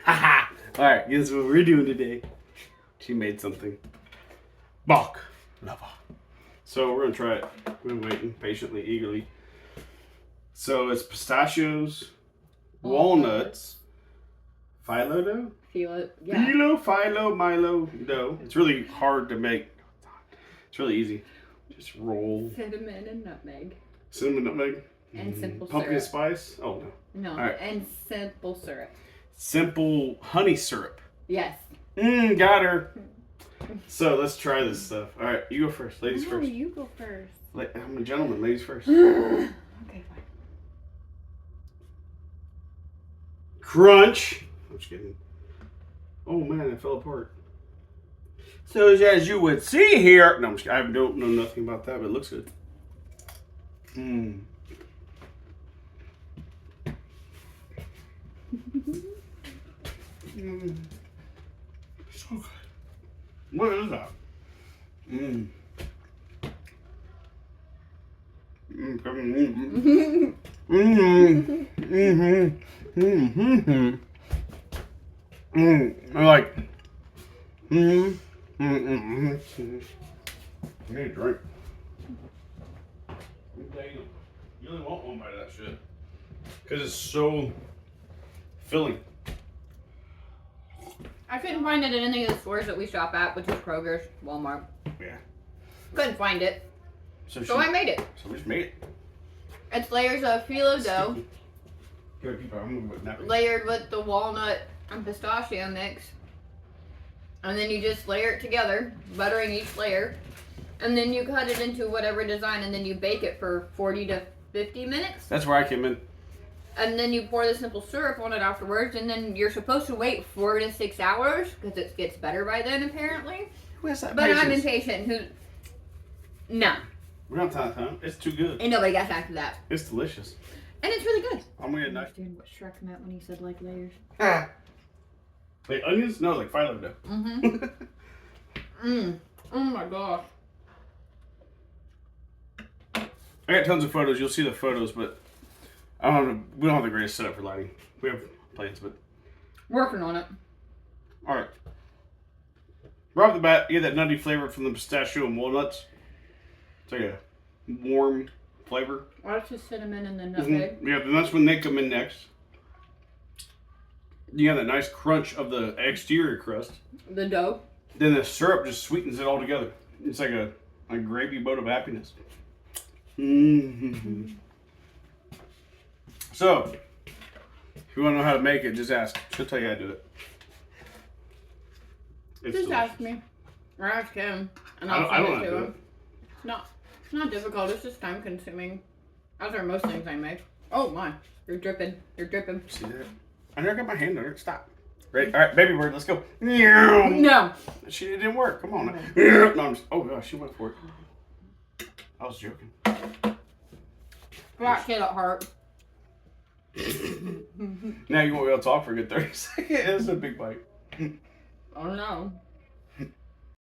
Haha. All right, guess what we're doing today? She made something. Baklava. So we're gonna try it. We've been waiting patiently, eagerly. So it's pistachios, walnuts, phyllo dough. Phyllo, Milo dough. It's really hard to make. It's really easy. Just roll. Cinnamon and nutmeg. Cinnamon, nutmeg. And simple pumpkin syrup. Spice. Oh no. No. Right. And simple syrup. Simple honey syrup. Yes. Got her. So let's try this stuff. All right, you go first. Ladies first. You go first. I'm a gentleman. Ladies first. Okay, fine. Crunch. I'm just kidding. Oh man, it fell apart. So as you would see here, no, I'm just, I don't know nothing about that, but it looks good. So good. What is that? I like. I need a drink. You really want one bite of that shit. Because it's so filling. I couldn't find it at any of the stores that we shop at, which is Kroger's, Walmart. Yeah. Couldn't find it. So I made it. So we just made it. It's layers of phyllo dough. Good, layered with the walnut and pistachio mix. And then you just layer it together, buttering each layer. And then you cut it into whatever design, and then you bake it for 40 to 50 minutes. That's where I came in. And then you pour the simple syrup on it afterwards, and then you're supposed to wait 4 to 6 hours, because it gets better by then, apparently. Where's that But patience? I'm impatient. No. We don't have time. It's too good. Ain't nobody got time for that. It's delicious. And it's really good. I'm gonna get a knife. Understand what Shrek meant when he said like layers. Like onions? No, like phyllo dough. Oh my gosh. I got tons of photos. You'll see the photos, but we don't have the greatest setup for lighting. We have plans, but Working on it. all right. Right off the bat, you get that nutty flavor from the pistachio and walnuts. It's like a warm flavor. Well, it's just cinnamon and the nutmeg. Yeah, and that's when they come in next. You have that nice crunch of the exterior crust. The dough. Then the syrup just sweetens it all together. It's like a gravy boat of happiness. So, if you want to know how to make it, just ask. She'll tell you how to do it. It's Just delicious. ask me. Or ask him. And I I'll don't send know it how to to do him. it. It's not difficult. It's just time consuming. As are most things I make. Oh my. You're dripping. You're dripping. See that? I never got my hand under it. Stop. Ready? All right, baby bird, let's go. No. It didn't work. Come on. No, I'm just, oh gosh, she went for it. I was joking. Black kid at heart. Now you won't be able to talk for a good 30 seconds. It's a big bite. Oh no.